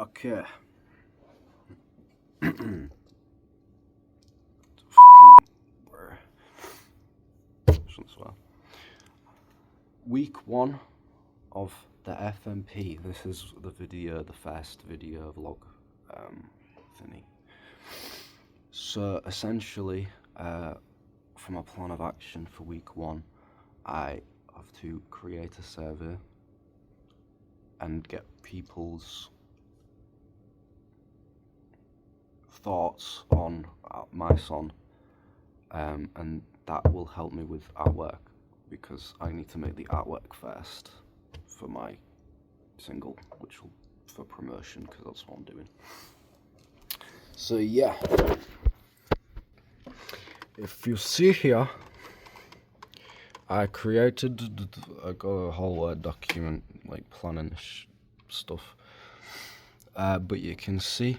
Okay. Week 1 of the FMP. This is the first video vlog thingy. So essentially, from a plan of action for week 1, I have to create a survey and get people's thoughts on my song, and that will help me with artwork, because I need to make the artwork first for my single, which will for promotion, because that's what I'm doing. So yeah, if you see here, I got a whole Word document like planning stuff, but you can see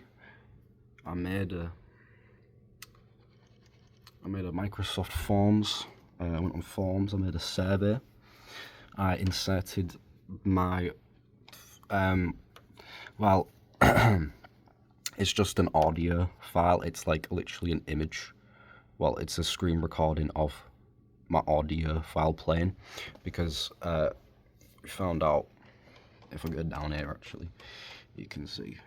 I made a Microsoft Forms. I went on Forms. I made a survey. I inserted my well, it's just an audio file. It's like literally an image. Well, it's a screen recording of my audio file playing, because we found out, if I go down here actually, you can see.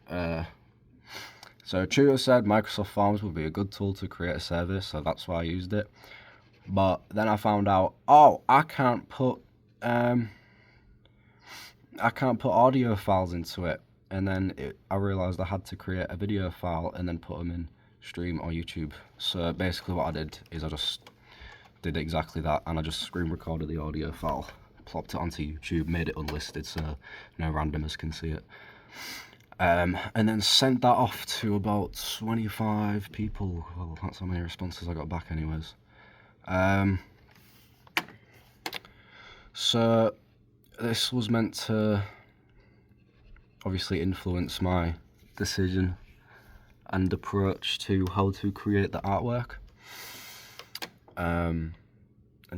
So tutor said Microsoft Forms would be a good tool to create a survey, so that's why I used it. But then I found out, I can't put audio files into it. And then I realised I had to create a video file and then put them in Stream or YouTube. So basically what I did is I just did exactly that, and I just screen recorded the audio file, plopped it onto YouTube, made it unlisted so no randomers can see it. And then sent that off to about 25 people. Well, that's how many responses I got back anyways. So this was meant to obviously influence my decision and approach to how to create the artwork, and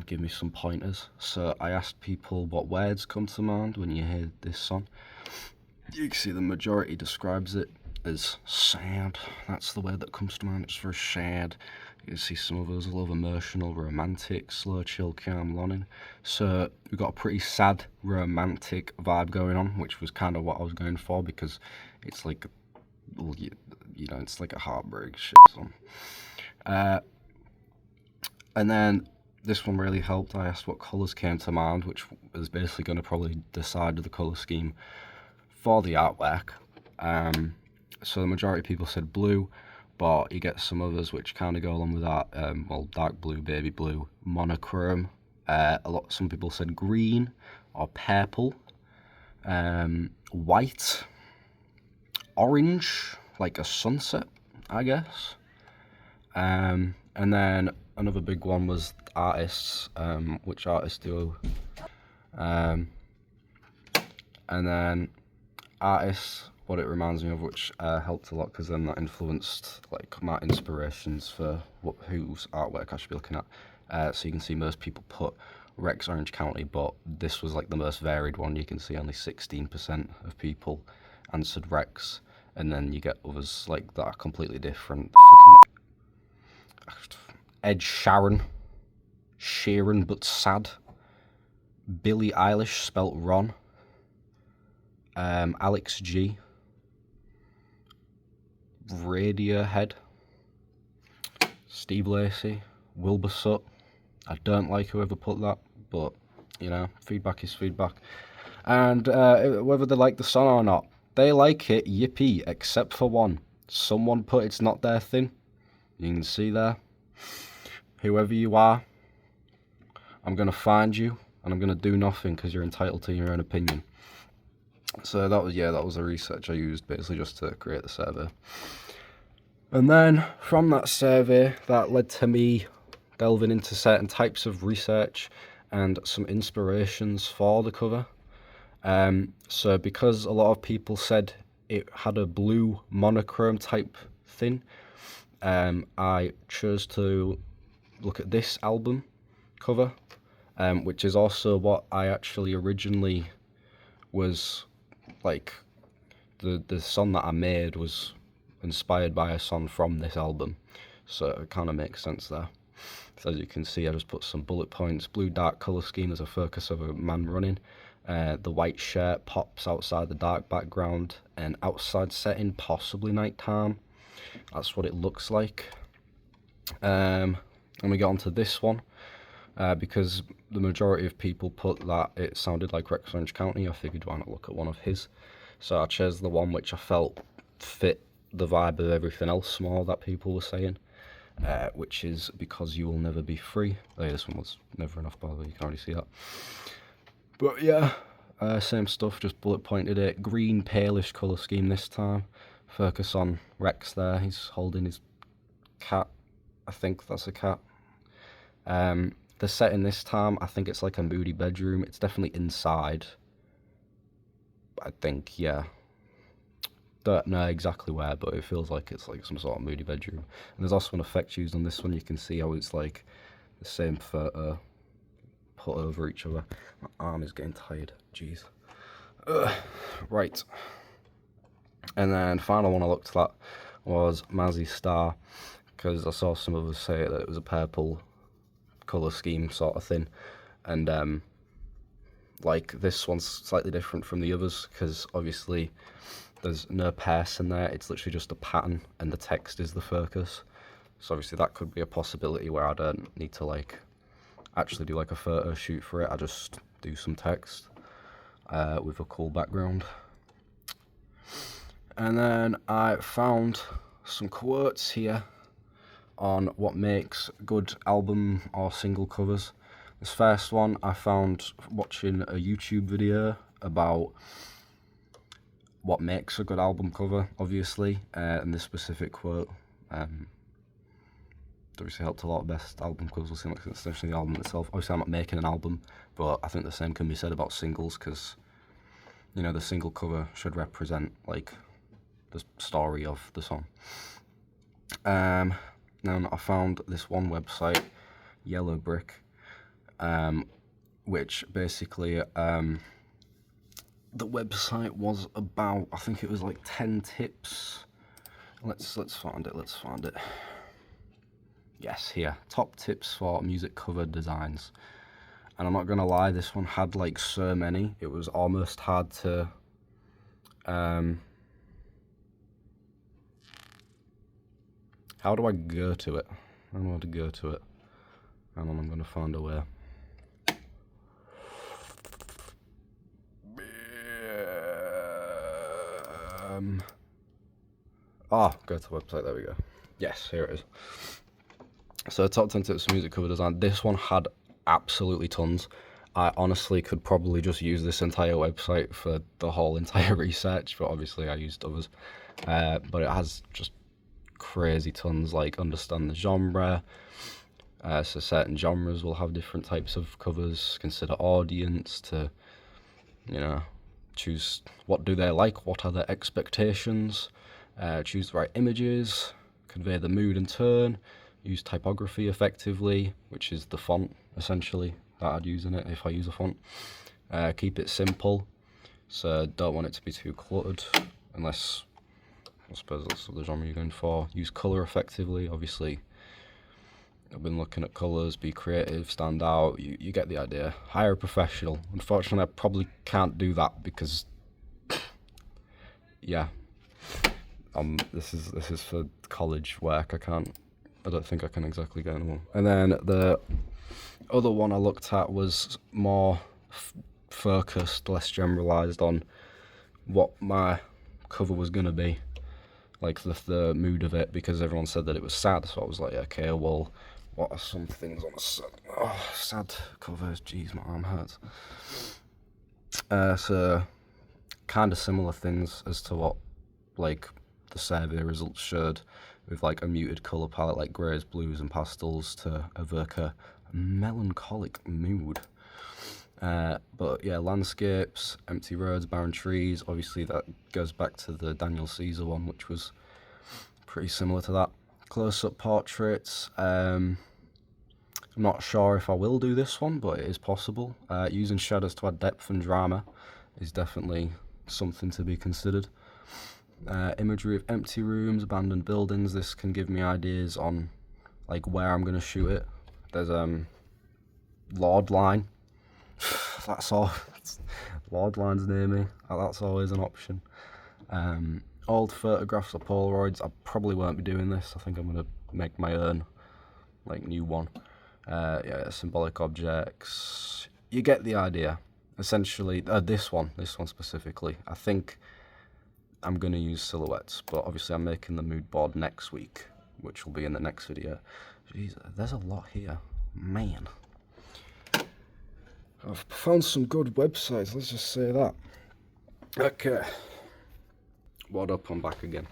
give me some pointers. So I asked people what words come to mind when you hear this song. You can see the majority describes it as sad. That's the word that comes to mind. It's very sad. You can see some of us a little emotional, romantic, slow, chill, calm, longing. So we've got a pretty sad, romantic vibe going on, which was kind of what I was going for, because it's like, well, you know, it's like a heartbreak shit song. And then this one really helped. I asked what colours came to mind, which was basically going to probably decide the colour scheme for the artwork. So the majority of people said blue, but you get some others which kind of go along with that. Well, dark blue, baby blue, monochrome. Some people said green or purple, white, orange, like a sunset, I guess. And then another big one was artists, which artists do. And then artists, what it reminds me of, which helped a lot, because then that influenced like my inspirations for whose artwork I should be looking at. So you can see most people put Rex Orange County, but this was like the most varied one. You can see only 16% of people answered Rex, and then you get others like that are completely different. Fucking Ed Sheeran but sad, Billie Eilish spelt Ron, Alex G, Radiohead, Steve Lacy, Wilbur Sutt. I don't like whoever put that, but you know, feedback is feedback. And whether they like the song or not, they like it, yippee, except for one. Someone put it's not their thing. You can see there. Whoever you are, I'm going to find you, and I'm going to do nothing, because you're entitled to your own opinion. So that was the research I used basically just to create the survey. And then from that survey, that led to me delving into certain types of research and some inspirations for the cover. So because a lot of people said it had a blue monochrome type thing, I chose to look at this album cover, which is also what I actually originally was like the song that I made was inspired by a song from this album, so it kind of makes sense there. So as you can see, I just put some bullet points. Blue dark colour scheme as a focus of a man running. The white shirt pops outside the dark background. An outside setting, possibly nighttime. That's what it looks like. And we get onto this one. Because the majority of people put that it sounded like Rex Orange County, I figured why not look at one of his. So I chose the one which I felt fit the vibe of everything else more that people were saying, which is Because You Will Never Be Free. Oh yeah, this one was never enough, by the way, you can already see that. But yeah, same stuff, just bullet pointed it. Green, palish colour scheme this time. Focus on Rex there, he's holding his cat. I think that's a cat. The setting this time, I think it's like a moody bedroom. It's definitely inside. I think, yeah. Don't know exactly where, but it feels like it's like some sort of moody bedroom. And there's also an effect used on this one. You can see how it's like the same photo put over each other. My arm is getting tired. Jeez. Right. And then final one I looked at was Mazzy Star, because I saw some of us say that it was a purple colour scheme sort of thing, and like this one's slightly different from the others because obviously there's no person there, it's literally just a pattern and the text is the focus. So obviously that could be a possibility where I don't need to like actually do like a photo shoot for it, I just do some text with a cool background. And then I found some quotes here on what makes good album or single covers. This first one I found watching a YouTube video about what makes a good album cover, obviously, and this specific quote obviously helped a lot. Best album covers will seem like it's essentially the album itself. Obviously I'm not making an album, but I think the same can be said about singles, because you know the single cover should represent like the story of the song. Then I found this one website, Yellow Brick, which basically the website was about, I think it was like 10 tips. Let's find it. Yes, here, top tips for music cover designs. And I'm not gonna lie, this one had like so many, it was almost hard to how do I go to it? I don't know how to go to it. And I'm gonna find a way. Go to the website, there we go. Yes, here it is. So top 10 tips for music cover design. This one had absolutely tons. I honestly could probably just use this entire website for the whole entire research, but obviously I used others. But it has just crazy tons, like understand the genre. So certain genres will have different types of covers. Consider audience to, you know, choose what do they like, what are their expectations. Choose the right images, convey the mood and tone. Use typography effectively, which is the font essentially that I'd use in it if I use a font. Keep it simple, so don't want it to be too cluttered, unless I suppose that's the genre you're going for. Use colour effectively, obviously I've been looking at colours, be creative, stand out, you get the idea. Hire a professional. Unfortunately I probably can't do that because yeah, this is for college work. I don't think I can exactly get anyone. And then the other one I looked at was more focused, less generalised on what my cover was going to be, like the mood of it, because everyone said that it was sad, so I was like, okay, well, what are some things on a sad covers? Jeez, my arm hurts. So kind of similar things as to what like the survey results showed, with like a muted colour palette like greys, blues and pastels to evoke a melancholic mood. But yeah, landscapes, empty roads, barren trees, obviously that goes back to the Daniel Caesar one, which was pretty similar to that. Close-up portraits, I'm not sure if I will do this one, but it is possible. Using shadows to add depth and drama is definitely something to be considered. Imagery of empty rooms, abandoned buildings. This can give me ideas on like where I'm gonna shoot it. There's Lord Line. That's all. Lord Line's near me. That's always an option. Old photographs or Polaroids. I probably won't be doing this. I think I'm gonna make my own like new one. Symbolic objects. You get the idea. Essentially, this one specifically. I think I'm gonna use silhouettes, but obviously I'm making the mood board next week, which will be in the next video. Jeez, there's a lot here, man. I've found some good websites, let's just say that. Okay. What up, I'm back again.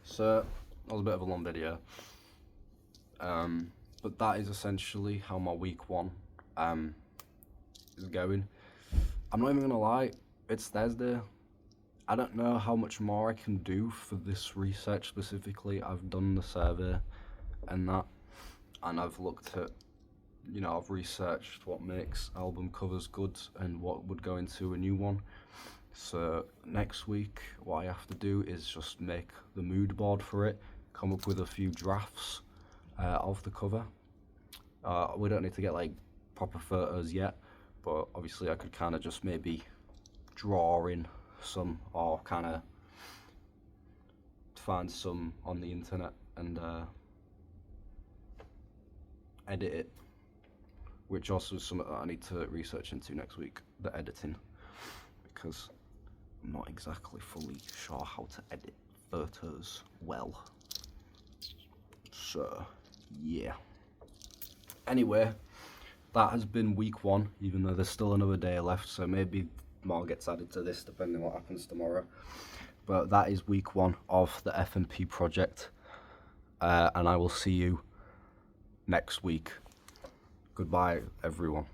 So, that was a bit of a long video. But that is essentially how my week 1 is going. I'm not even gonna lie, it's Thursday. I don't know how much more I can do for this research specifically. I've done the survey and that, and I've looked at, I've researched what makes album covers good and what would go into a new one. So next week, what I have to do is just make the mood board for it, come up with a few drafts of the cover. We don't need to get like proper photos yet, but obviously I could kind of just maybe draw in some, or kind of find some on the internet and edit it, which also is something that I need to research into next week, the editing, because I'm not exactly fully sure how to edit photos well. So yeah, anyway, that has been week 1, even though there's still another day left, so maybe more gets added to this depending on what happens tomorrow. But that is week 1 of the FMP project, and I will see you next week. Goodbye, everyone.